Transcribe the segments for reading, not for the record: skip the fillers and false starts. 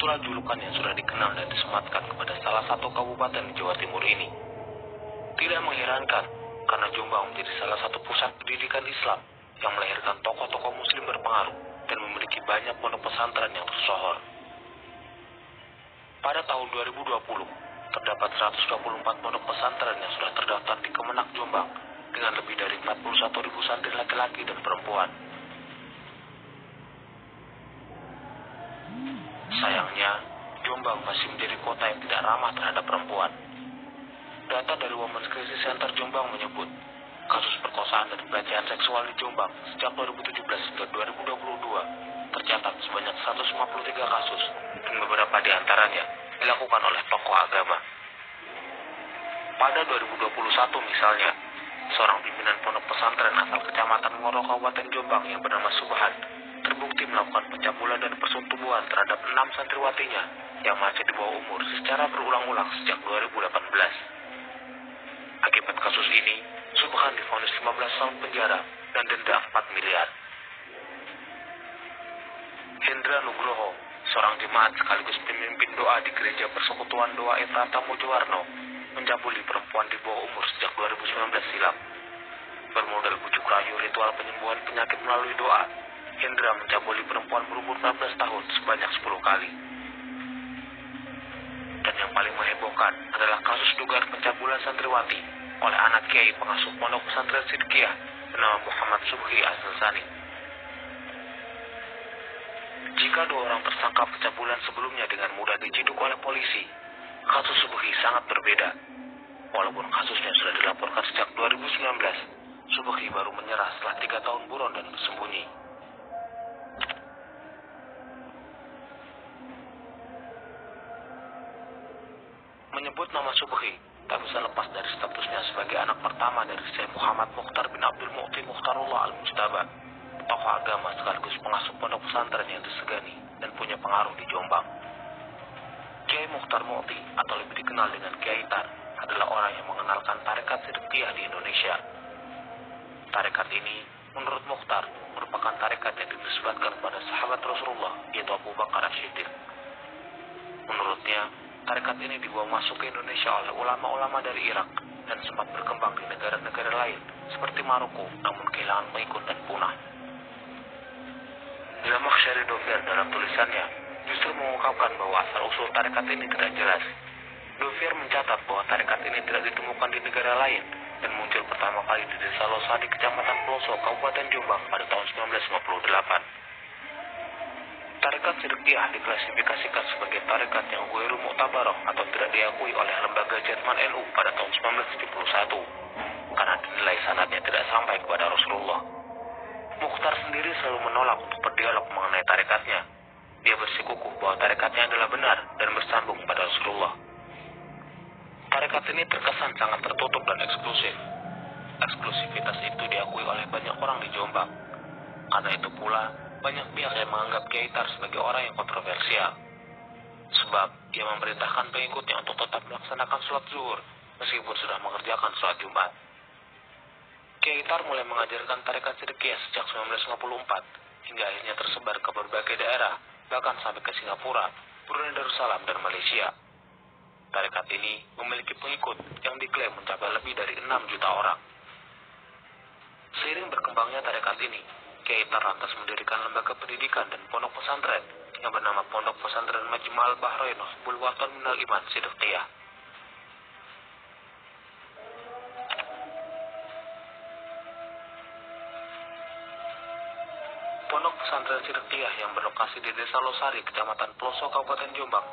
Itulah julukan yang sudah dikenal dan disematkan kepada salah satu kabupaten di Jawa Timur ini. Tidak mengherankan, karena Jombang menjadi salah satu pusat pendidikan Islam yang melahirkan tokoh-tokoh muslim berpengaruh dan memiliki banyak pondok pesantren yang tersohor. Pada tahun 2020, terdapat 124 pondok pesantren yang sudah terdaftar di Kemenak Jombang dengan lebih dari 41.000 santri laki-laki dan perempuan. Sayangnya, Jombang masih menjadi kota yang tidak ramah terhadap perempuan. Data dari Women's Crisis Center Jombang menyebut, kasus perkosaan dan pelecehan seksual di Jombang sejak 2017 hingga 2022 tercatat sebanyak 153 kasus, dan beberapa di antaranya dilakukan oleh tokoh agama. Pada 2021 misalnya, seorang pimpinan pondok pesantren asal Kecamatan Ngoro Kabupaten Jombang yang bernama Subhan terbukti melakukan pencabulan dan persetubuhan terhadap 6 santriwatinya yang masih di bawah umur secara berulang-ulang sejak 2018. Akibat kasus ini, Subhan divonis 15 tahun penjara dan denda 4 miliar. Hendra Nugroho, seorang jemaat sekaligus pemimpin doa di Gereja Persekutuan Doa Efrata Mojowarno, mencabuli perempuan di bawah umur sejak 2019 silam. Bermodal bujuk rayu ritual penyembuhan penyakit melalui doa, Hendra mencabuli perempuan berumur 14 tahun sebanyak 10 kali. Dan yang paling menghebohkan adalah kasus dugaan pencabulan santriwati oleh anak kiai pengasuh pondok pesantren Sidqiyah bernama Muhammad Subhi Aselsani. Jika 2 orang tersangka pencabulan sebelumnya dengan mudah diciduk oleh polisi, kasus Subhi sangat berbeda. Walaupun kasusnya sudah dilaporkan sejak 2019, Subhi baru menyerah setelah 3 tahun buron dan bersembunyi. Menyebut nama Subhi tak bisa lepas dari statusnya sebagai anak pertama dari Syekh Muhammad Mukhtar bin Abdul Mu'ti Mukhtarullah Al-Mujtaba, tokoh agama sekaligus pengasuh pondok pesantren yang disegani dan punya pengaruh di Jombang. Kiai Mukhtar Mu'ti atau lebih dikenal dengan Kiai Tar adalah orang yang mengenalkan tarekat Sidqiyah di Indonesia. Tarekat ini, menurut Mukhtar, merupakan tarekat yang dinisbatkan pada sahabat Rasulullah, yaitu Abu Bakar As-Siddiq. Menurutnya, tarekat ini dibawa masuk ke Indonesia oleh ulama-ulama dari Irak dan sempat berkembang di negara-negara lain seperti Maroko, namun kehilangan pengikut dan punah. Zamakhsyari Dovir dalam tulisannya justru mengungkapkan bahwa asal-usul tarekat ini tidak jelas. Dovir mencatat bahwa tarekat ini tidak ditemukan di negara lain dan muncul pertama kali di Desa Losadi, Kecamatan Peloso, Kabupaten Jombang pada tahun 1958. Tarekat Sidqiyah diklasifikasikan sebagai tarekat yang ghairu mu'tabarah atau tidak diakui oleh lembaga Jerman NU pada tahun 1971 karena dinilai sanadnya tidak sampai kepada Rasulullah. Mukhtar sendiri selalu menolak untuk berdialog mengenai tarekatnya. Dia bersikukuh bahwa tarekatnya adalah benar dan bersambung pada Rasulullah. Tarekat ini terkesan sangat tertutup dan eksklusif. Eksklusivitas itu diakui oleh banyak orang di Jombang. Karena itu pula, banyak pihak yang menganggap Kiai Tar sebagai orang yang kontroversial. Sebab, ia memerintahkan pengikutnya untuk tetap melaksanakan sholat zuhur, meskipun sudah mengerjakan sholat Jumat. Kiai Tar mulai mengajarkan tarekat Sidqiyah sejak 1954, hingga akhirnya tersebar ke berbagai daerah, bahkan sampai ke Singapura, Brunei Darussalam, dan Malaysia. Tarekat ini memiliki pengikut yang diklaim mencapai lebih dari 6 juta orang. Seiring berkembangnya tarekat ini, Kiai Tar lantas mendirikan lembaga pendidikan dan pondok pesantren yang bernama Pondok Pesantren Majma'al Bahrain Husbul Watan Minal Iman Sidqiyah. Pondok Pesantren Sidqiyah yang berlokasi di Desa Losari, Kecamatan Peloso, Kabupaten Jombang,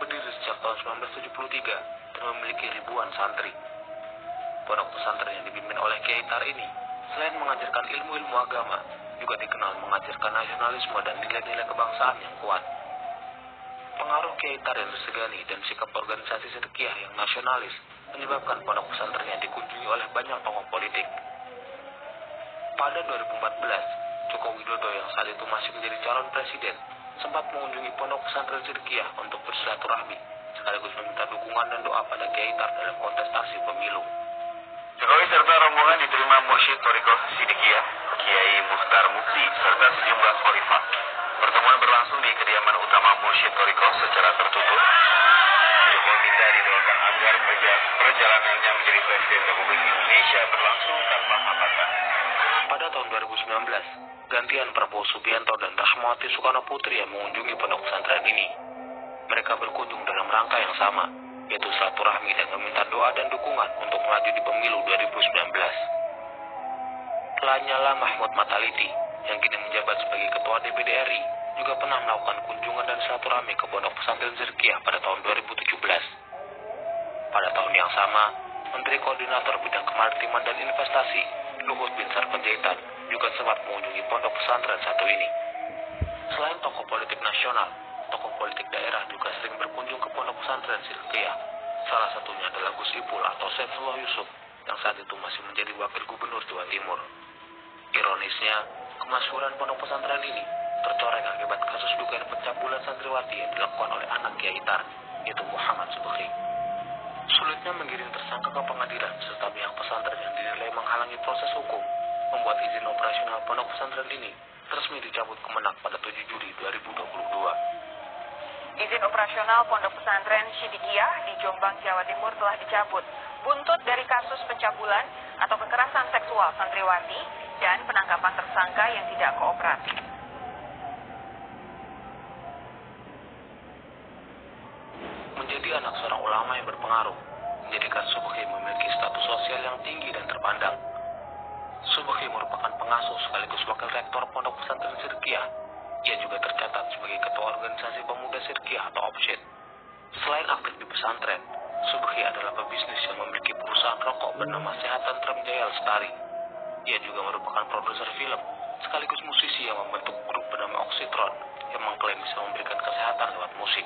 berdiri sejak tahun 1973 dan memiliki ribuan santri. Pondok pesantren yang dipimpin oleh Kiai Tar ini, selain mengajarkan ilmu-ilmu agama, juga dikenal mengajarkan nasionalisme dan nilai-nilai kebangsaan yang kuat. Pengaruh Kiai Tar yang disegani dan sikap organisasi Sidqiyah yang nasionalis menyebabkan pondok pesantren yang dikunjungi oleh banyak tokoh politik. Pada 2014, Joko Widodo yang saat itu masih menjadi calon presiden sempat mengunjungi pondok pesantren Sidqiyah untuk bersilaturahmi, sekaligus meminta dukungan dan doa pada Kiai Tar dalam kontestasi pemilu. Jokowi serta rombongan diterima Mursyid Thariqah Sidqiyah, Kiai Mukhtar Mukti, serta sejumlah khalifah. Pertemuan berlangsung di kediaman utama Mursyid Toriko secara tertutup untuk meminta didoakan agar perjalanannya menjadi Presiden Republik Indonesia berlangsung tanpa hambatan. Pada tahun 2019, gantian Prabowo Subianto dan Rahmawati Soekarno Putri yang mengunjungi pondok pesantren ini. Mereka berkunjung dalam rangka yang sama, yaitu silaturahmi dan meminta doa dan dukungan untuk maju di pemilu 2019. Lanyala Mahmud Mataliti, yang kini menjabat sebagai Ketua DPD RI, juga pernah melakukan kunjungan dan silaturahmi ke pondok pesantren Zirkiyah pada tahun 2017. Pada tahun yang sama, Menteri Koordinator Bidang Kemaritiman dan Investasi, Luhut Binsar Panjaitan, juga sempat mengunjungi pondok pesantren satu ini. Selain tokoh politik nasional, tokoh politik daerah juga sering berkunjung ke pondok pesantren Zirkiyah. Salah satunya adalah Gus Ipul atau Saifullah Yusuf, yang saat itu masih menjadi Wakil Gubernur Jawa Timur. Ironisnya, kemasyhuran pondok pesantren ini tercoreng akibat kasus dugaan pencabulan santriwati yang dilakukan oleh anak Kiai Tar, yaitu Muhammad Subekhi. Sulitnya menggiring tersangka ke pengadilan serta pihak pesantren yang dinilai menghalangi proses hukum membuat izin operasional pondok pesantren ini resmi dicabut Kemenak pada 7 Juli 2022. Izin operasional pondok pesantren Sidikiyah di Jombang, Jawa Timur telah dicabut buntut dari kasus pencabulan atau kekerasan seksual santriwati dan penangkapan tersangka yang tidak kooperatif. Menjadi anak seorang ulama yang berpengaruh menjadikan Subekhi memiliki status sosial yang tinggi dan terpandang. Subekhi merupakan pengasuh sekaligus wakil rektor pondok pesantren Zirkiyah. Ia juga tercatat sebagai ketua organisasi pemuda Zirkiyah atau OPSYD. Selain aktif di pesantren, Subekhi adalah pebisnis yang memiliki perusahaan rokok bernama Sehat Tentrem Jaya Lestari. Ia juga merupakan produser film sekaligus musisi yang membentuk grup bernama Oxytron yang mengklaim bisa memberikan kesehatan lewat musik.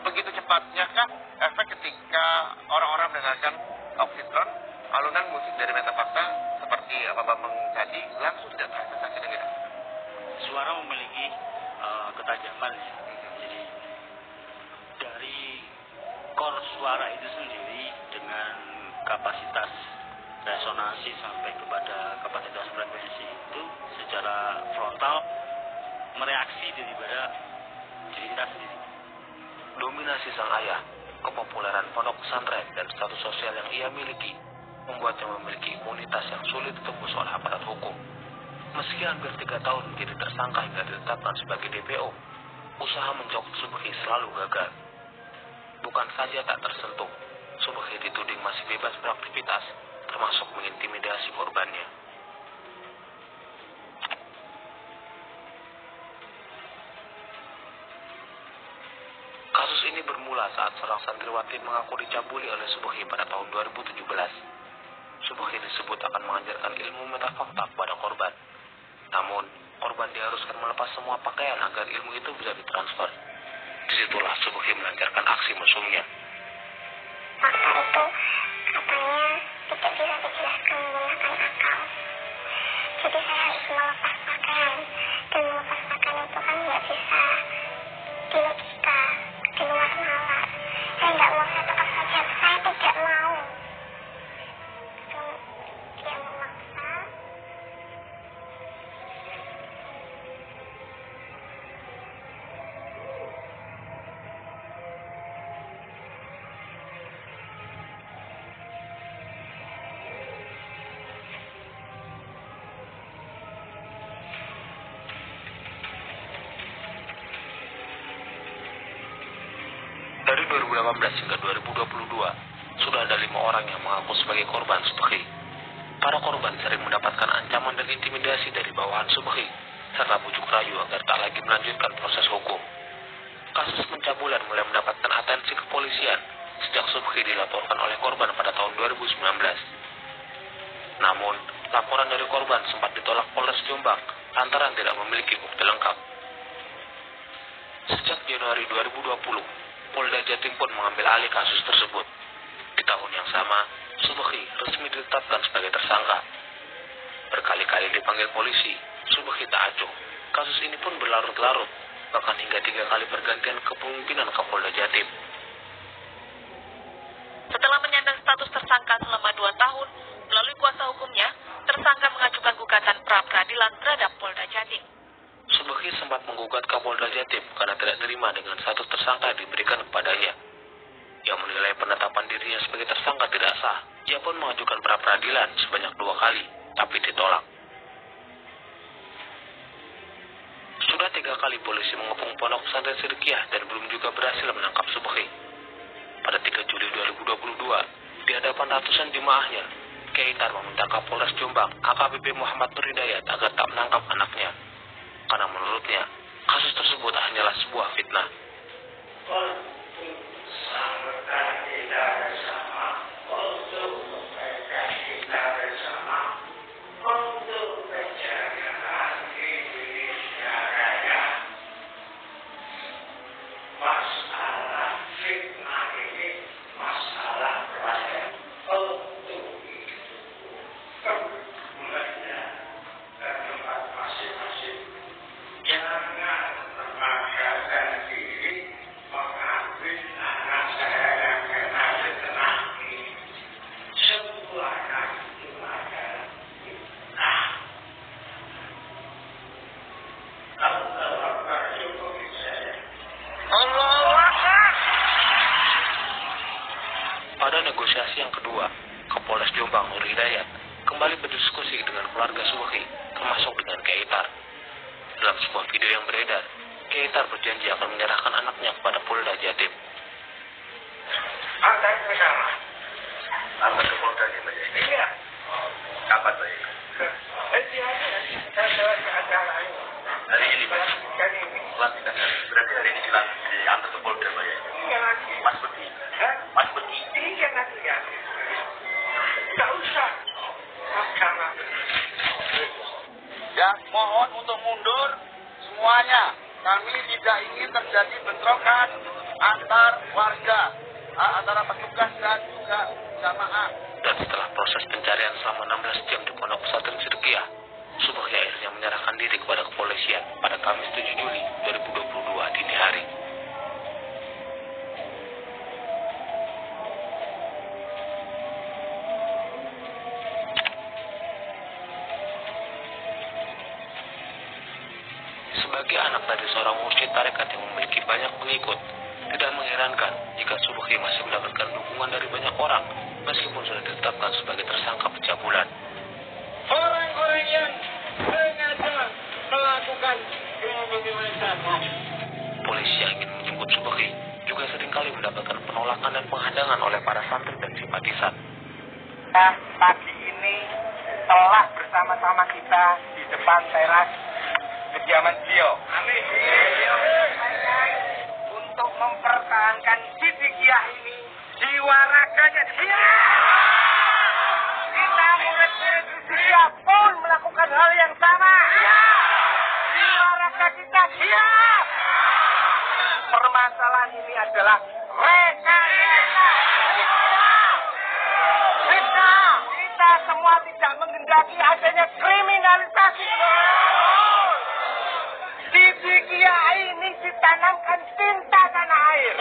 Begitu cepatnya kah efek ketika orang-orang mendengarkan Oxytron, alunan musik dari Metafakta seperti apa Bambang tadi langsung tidak terasa sakit kita. Suara memiliki ketajaman ya. Jadi dari core suara itu sendiri dengan kapasitas resonansi sampai kepada kapasitas frekuensi itu secara frontal mereaksi daripada diri kita sendiri. Dominasi sang ayah, kepopuleran pondok pesantren dan status sosial yang ia miliki membuatnya memiliki imunitas yang sulit ditembus oleh aparat hukum. Meski hampir 3 tahun menjadi tersangka hingga ditetapkan sebagai DPO, usaha menjauh Subekhi selalu gagal. Bukan saja tak tersentuh, Subekhi dituding masih bebas beraktivitas, termasuk mengintimidasi korbannya. Kasus ini bermula saat seorang santriwati mengaku dicabuli oleh Subekhi pada tahun 2017. Subekhi disebut akan mengajarkan ilmu metafakta kepada korban. Namun, korban diharuskan melepas semua pakaian agar ilmu itu bisa ditransfer. Disitulah Subekhi melancarkan aksi musuhnya. Fakta itu katanya tidak bisa dijelaskan menggunakan akal. Jadi saya harus melepas pakaian. Dan melepas pakaian itu kan nggak bisa di logika, di luar nalar. Saya nggak mau, saya tetap saja. Saya tidak mau. Dia memaksa. Dari 2018 hingga 2022, sudah ada 5 orang yang mengaku sebagai korban Subekhi. Para korban sering mendapatkan ancaman dan intimidasi dari bawahan Subekhi, serta bujuk rayu agar tak lagi melanjutkan proses hukum. Kasus pencabulan mulai mendapatkan atensi kepolisian sejak Subekhi dilaporkan oleh korban pada tahun 2019. Namun, laporan dari korban sempat ditolak Polres Jombang lantaran tidak memiliki bukti lengkap. Sejak Januari 2020, Polda Jatim pun mengambil alih kasus tersebut. Di tahun yang sama, Subekhi resmi ditetapkan sebagai tersangka. Berkali-kali dipanggil polisi, Subekhi tak acuh. Kasus ini pun berlarut-larut, bahkan hingga 3 kali pergantian kepemimpinan Kapolda Jatim. Setelah menyandang status tersangka selama 2 tahun, melalui kuasa hukumnya, tersangka mengajukan gugatan pra-peradilan terhadap Polda Jatim. Subeki sempat menggugat Kapolda Jatim karena tidak terima dengan status tersangka diberikan kepadanya. Ia menilai penetapan dirinya sebagai tersangka tidak sah. Ia pun mengajukan pra-peradilan sebanyak 2 kali, tapi ditolak. Sudah 3 kali polisi mengepung pondok pesantren Sidikiyah dan belum juga berhasil menangkap Subeki. Pada 3 Juli 2022, di hadapan ratusan jemaahnya, Kiai Tar meminta Kapolres Jombang, AKBP Muhammad Nur Hidayat agar tak menangkap anaknya. Karena menurutnya, kasus tersebut hanyalah sebuah fitnah. Pada negosiasi yang kedua, Kapolres Jombang Nur Hidayat kembali berdiskusi dengan keluarga Subeki, termasuk dengan Kiai Tar. Dalam sebuah video yang beredar, Kiai Tar berjanji akan menyerahkan anaknya kepada Polda Jatim. Anda bersama? Anda ke Polda Jatim? Iya. Kapan baik? Hari ini Pak. Lantikan hari. Berarti hari ini diantar ke Polda Pak ya? Iya lagi. Mas pergi? Mas pergi? Iya nanti ya. Tidak usah. Ya, mohon untuk mundur semuanya. Kami tidak ingin terjadi bentrokan antar warga, antara petugas dan juga jamaah. Dan setelah proses pencarian selama 16 jam di pondok pesantren Sidikiyah, Subeki akhirnya menyerahkan diri kepada kepolisian pada Kamis 7 Juli 2022 dini hari. Sebagai anak dari seorang mursyid tarekat yang memiliki banyak pengikut, tidak mengherankan jika Subeki masih mendapatkan dukungan dari banyak orang meskipun sudah ditetapkan sebagai tersangka pencabulan. Orang-orang yang sengaja melakukan kriminalisasi. Polisi yang ingin menjemput Subeki juga seringkali mendapatkan penolakan dan penghadangan oleh para santri dan simpatisan. Pagi ini telah bersama-sama kita di depan teras kediaman beliau. Amin. Untuk mempertahankan Sidikiyah ini, jiwa raganya kita murid-murid Sidikiyah pun melakukan hal yang sama. Jiwa raga kita siap. Permasalahan ini adalah rekayasa. Kita semua tidak menghendaki adanya kriminalisasi. Sidikiyah ini ditanamkan cinta tanah air.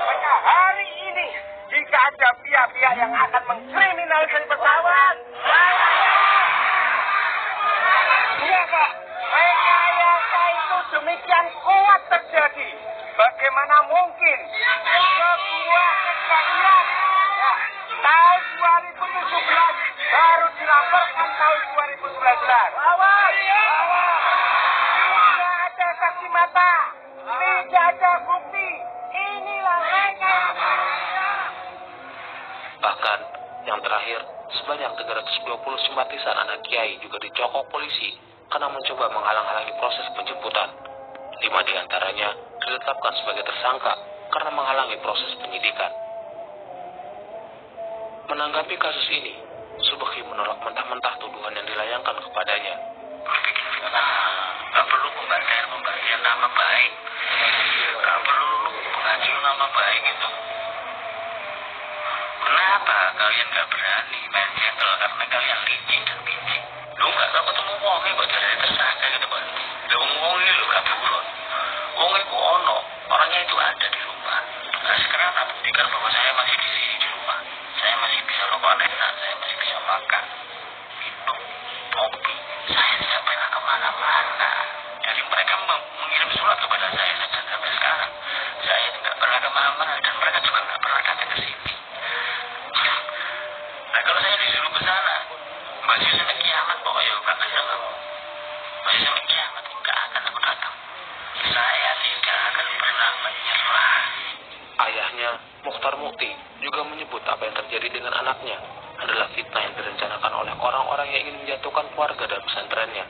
Maka hari ini, jika ada pihak-pihak yang akan mengkriminalisasi pesawat, iya Pak, rekayasa itu demikian kuat terjadi. Bagaimana mungkin sebuah kejadian tahun 2017 baru dilaporkan tahun 2019? Saksi mata, tidak ada bukti. Inilah rekayasa. Bahkan, yang terakhir, sebanyak 320 simpatisan anak kiai juga dicokok polisi karena mencoba menghalang-halangi proses penjemputan. 5 di antaranya ditetapkan sebagai tersangka karena menghalangi proses penyidikan. Menanggapi kasus ini, Subeki menolak mentah-mentah tuduhan yang dilayangkan kepadanya. Gak perlu pemberian nama baik, gak perlu menghancur nama baik itu. Kenapa kalian gak berani main gentle? Karena kalian licin dan picik. Lu gak tau ketemu wongnya kok jadi tersangka gitu Pak. Lu wongnya lu gak buron. Wongnya ku ono, orangnya itu ada di rumah. Nah sekarang tak buktikan bahwa saya masih di sini di rumah. Saya masih bisa rokok enak, saya masih bisa makan, minum, kopi. Saya tidak pernah kemana-mana. Mukhtar Mukti juga menyebut apa yang terjadi dengan anaknya adalah fitnah yang direncanakan oleh orang-orang yang ingin menjatuhkan keluarga dan pesantrennya.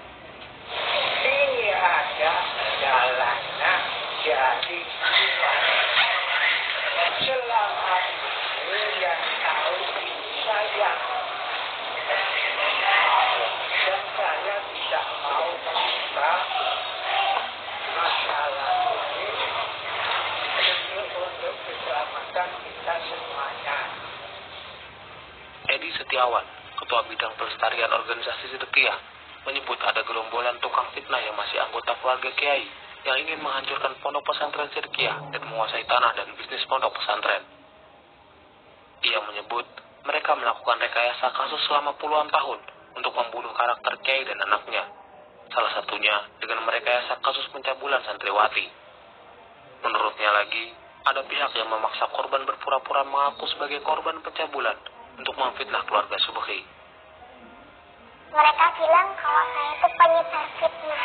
Ini ada jalannya jadi selama ini yang tahu saya, dan saya tidak mau membuka masalah ini untuk keselamatan kita semuanya. Edi Setiawan, Ketua Bidang Pelestarian Organisasi Sedekiyah, menyebut ada gerombolan tukang fitnah yang masih anggota keluarga Kiai yang ingin menghancurkan pondok pesantren Sedekiyah dan menguasai tanah dan bisnis pondok pesantren. Ia menyebut mereka melakukan rekayasa kasus selama puluhan tahun untuk membunuh karakter Kiai dan anaknya. Salah satunya dengan merekayasa kasus pencabulan santriwati. Menurutnya lagi, ada pihak yang memaksa korban berpura-pura mengaku sebagai korban pencabulan untuk memfitnah keluarga Subhi. Mereka bilang kalau saya itu penyebar fitnah,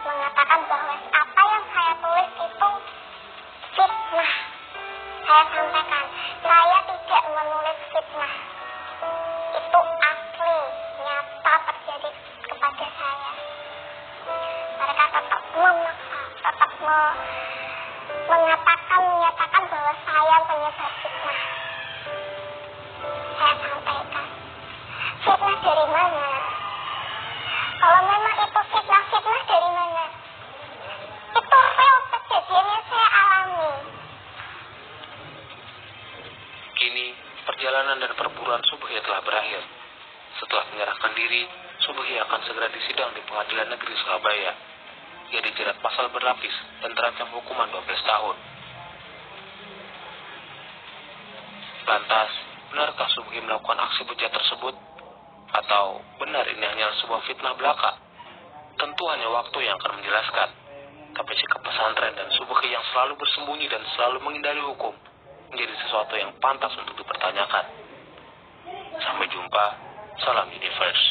mengatakan bahwa apa yang saya tulis itu fitnah. Saya sampaikan, saya tidak menulis fitnah. Itu asli, nyata terjadi kepada saya. Mereka tetap memaksa, tetap menyatakan bahwa saya penyebar fitnah. Saya sampaikan, fitnah dari mana? Kalau memang itu fitnah dari mana? Itu real kejadiannya saya alami. Kini, perjalanan dan perburuan Subhi telah berakhir. Setelah menyerahkan diri, Subhi akan segera disidang di Pengadilan Negeri Surabaya. Ia dijerat pasal berlapis dan terancam hukuman 12 tahun. Lantas, benarkah Subhi melakukan aksi bejat tersebut? Atau benar ini hanya sebuah fitnah belaka? Tentu hanya waktu yang akan menjelaskan. Tapi sikap pesantren dan Subhi yang selalu bersembunyi dan selalu menghindari hukum menjadi sesuatu yang pantas untuk dipertanyakan. Sampai jumpa, salam Universe.